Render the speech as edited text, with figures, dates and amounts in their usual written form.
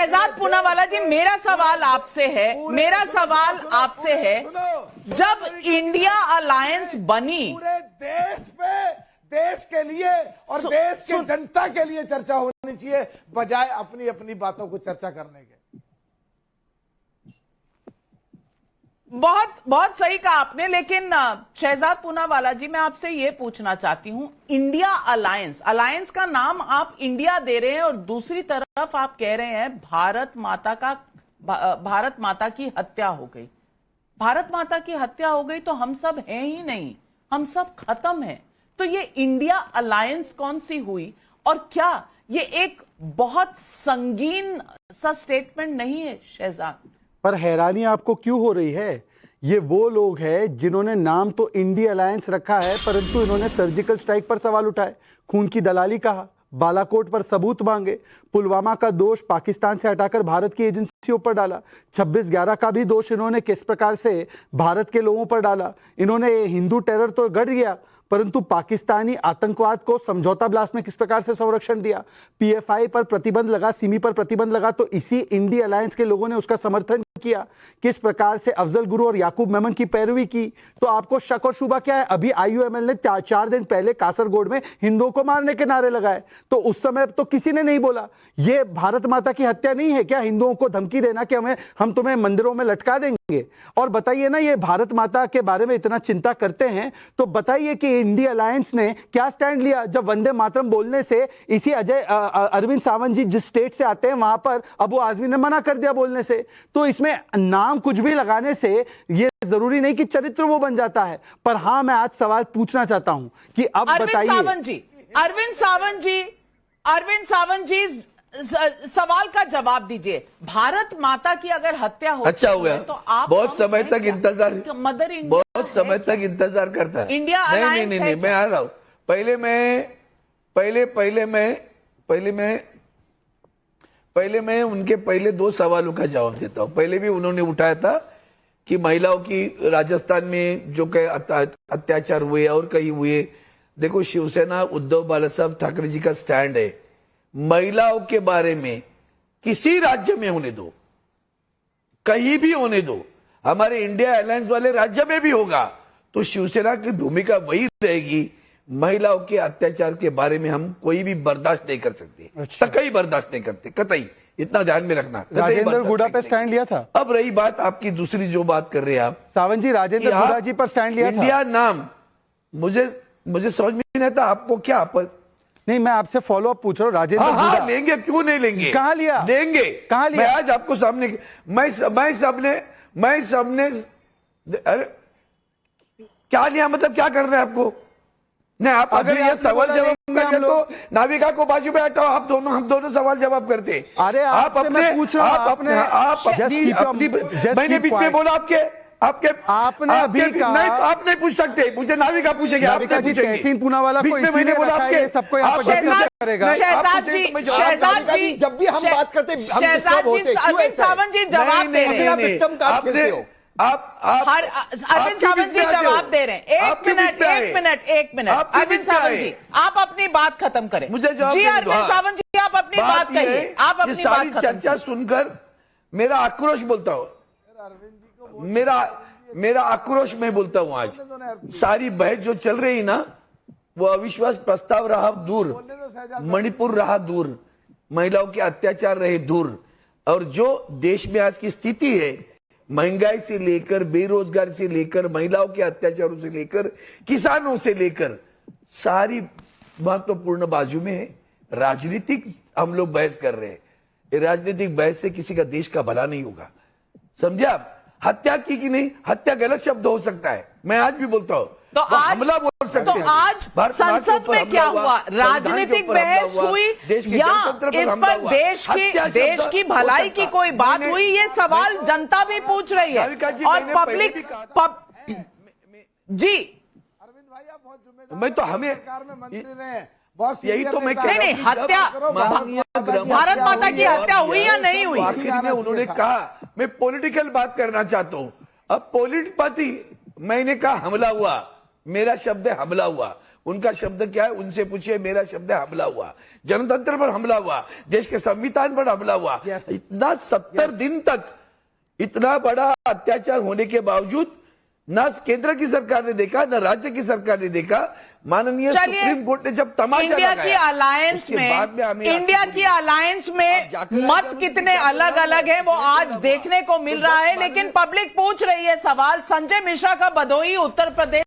शहजाद पूनावाला जी, मेरा सवाल आपसे है, जब इंडिया अलायंस बनी, पूरे देश पे, देश के लिए और देश के जनता के लिए चर्चा होनी चाहिए, बजाय अपनी अपनी बातों को चर्चा करने के। बहुत बहुत सही कहा आपने। लेकिन शहजाद पूनावाला जी, मैं आपसे यह पूछना चाहती हूं, इंडिया अलायंस का नाम आप इंडिया दे रहे हैं और दूसरी तरफ आप कह रहे हैं भारत माता की हत्या हो गई। भारत माता की हत्या हो गई तो हम सब हैं ही नहीं, हम सब खत्म हैं। तो ये इंडिया अलायंस कौन सी हुई, और क्या ये एक बहुत संगीन सा स्टेटमेंट नहीं है शहजाद? पर हैरानी आपको क्यों हो रही है? ये वो लोग हैं जिन्होंने नाम तो इंडिया अलायंस रखा है, परंतु इन्होंने सर्जिकल स्ट्राइक पर सवाल उठाए, खून की दलाली कहा, बालाकोट पर सबूत मांगे, पुलवामा का दोष पाकिस्तान से हटाकर भारत की एजेंसियों पर डाला, 26/11 का भी दोष इन्होंने किस प्रकार से भारत के लोगों पर डाला। इन्होंने हिंदू टेरर तो गढ़ गया, परंतु पाकिस्तानी आतंकवाद को समझौता ब्लास्ट में किस प्रकार से संरक्षण दिया, पीएफआई पर प्रतिबंध लगा, सिमी पर प्रतिबंध लगा तो इसी इंडिया अलायंस के लोगों ने उसका समर्थन किया, किस प्रकार से अफजल गुरु और याकूब मेमन की पैरवी की। तो आपको शक और शुबा क्या है? अभी आईयूएमएल ने 4 दिन पहले कासरगोड में हिंदुओं को मारने के नारे लगाए, तो उस समय तो किसी ने नहीं बोला ये भारत माता की हत्या नहीं है क्या? हिंदुओं को धमकी देना कि हम तुम्हें मंदिरों में लटका देंगे। और बताइए ना, ये भारत माता के बारे में इतना चिंता करते हैं तो बताइए कि इंडिया अलायंस ने क्या स्टैंड लिया जब वंदे मातरम बोलने से इसी अरविंद सावंत जी जिस स्टेट से आते हैं वहां पर अबू आजमी ने मना कर दिया बोलने से। तो इसमें नाम कुछ भी लगाने से ये जरूरी नहीं कि चरित्र वो बन जाता है। पर हां, मैं आज सवाल पूछना चाहता हूं कि अब बताइए अरविंद सावंत जी सवाल का जवाब दीजिए। भारत माता की अगर हत्या हो, अच्छा हो गया तो आप बहुत समय तक इंतजार, मदर इंडिया बहुत समय तक इंतजार करता है। इंडिया नहीं, मैं आ रहा हूं। पहले मैं उनके पहले 2 सवालों का जवाब देता हूं। पहले भी उन्होंने उठाया था कि महिलाओं की राजस्थान में जो कई अत्याचार हुए और कहीं हुए। देखो, शिवसेना उद्धव बालासाहेब ठाकरे जी का स्टैंड है, महिलाओं के बारे में किसी राज्य में होने दो, कहीं भी होने दो, हमारे इंडिया अलायंस वाले राज्य में भी होगा तो शिवसेना की भूमिका वही रहेगी। महिलाओं के अत्याचार के बारे में हम कोई भी बर्दाश्त नहीं कर सकते। अच्छा। कतई बर्दाश्त नहीं करते, कतई। इतना ध्यान में रखना। राजेंद्र गुड़ा पे स्टैंड लिया था। अब रही बात आपकी दूसरी जो बात कर रहे हैं आप, सावंत जी, राजेंद्र गुड़ा जी पर स्टैंड लिया था। इंडिया नाम मुझे समझ में नहीं आता, आपको क्या नहीं, मैं आपसे फॉलो अप पूछ रहा हूँ। राजेंद्र गुड़ा लेंगे, क्यों नहीं लेंगे? कहाँ लिया? लेंगे। कहाँ लिया? मैं आज आपको सामने, मैं सबने अरे क्या लिया मतलब क्या कर रहे हैं आपको? नहीं, आप अगर ये सवाल जवाब करिए तो नाविका को बाजू में हटाओ, हम दोनों सवाल जवाब करते। अरे आप अपने मैंने बीच में बोला आपने अभी नहीं, आप नहीं पूछ सकते, मुझे नाविका पूछेगी, आप नहीं पूछेंगे। पूनावाला को मैंने बोला आपके सबको यहाँ पर करेगा। शहजाद जी जब भी हम बात करते हैं हम शहजाद जी, अरविंद सावंत जी जवाब दे रहे हैं। अरविंद सावंत जी जवाब दे रहे हैं। एक मिनट अरविंद सावंत जी, आप अपनी बात खत्म करें। मुझे जवाब जी अरविंद सावंत जी, आप अपनी बात कहिए। आप अपनी बात खत्म चर्चा सुनकर मेरा आक्रोश बोलता हूँ, मेरा आक्रोश में बोलता हूँ। आज सारी बहस जो चल रही ना, वो अविश्वास प्रस्ताव रहा दूर, मणिपुर रहा दूर, महिलाओं के अत्याचार रहे दूर, और जो देश में आज की स्थिति है, महंगाई से लेकर, बेरोजगारी से लेकर, महिलाओं के अत्याचारों से लेकर, किसानों से लेकर, सारी महत्वपूर्ण बाजू में है। राजनीतिक हम लोग बहस कर रहे हैं, राजनीतिक बहस से किसी का देश का भला नहीं होगा। समझे आप? हत्या की कि नहीं, हत्या गलत शब्द हो सकता है, मैं आज भी बोलता हूं, तो आज हमला बोल सकते हैं। तो आज संसद में क्या हुआ? राजनीतिक बहस हुई या इस पर देश की भलाई की कोई बात हुई? ये सवाल जनता भी पूछ रही है और पब्लिक जी। अरविंद भाई, आप बहुत जिम्मेदार, मैं तो हमें सरकार में मंत्री रहे, यही तो मैं कह रहा हूं। नहीं, हत्या, भारत माता की हत्या हुई या नहीं हुई? आखिर में उन्होंने कहा, मैं पॉलिटिकल बात करना चाहता हूं। अब मैंने कहा हमला हुआ, मेरा शब्द है हमला हुआ, उनका शब्द क्या है उनसे पूछिए। मेरा शब्द है हमला हुआ, जनतंत्र पर हमला हुआ, देश के संविधान पर हमला हुआ। Yes. इतना 70 दिन तक इतना बड़ा अत्याचार होने के बावजूद ना केंद्र की सरकार ने देखा, ना राज्य की सरकार ने देखा। माननीय चलिए, सुप्रीम कोर्ट ने जब तमाचा इंडिया की लगाया, अलायंस उसके बाद में हमें इंडिया की अलायंस में मत कितने अलग अलग है वो आज देखने को मिल रहा है, लेकिन पब्लिक पूछ रही है सवाल। संजय मिश्रा का भदोही उत्तर प्रदेश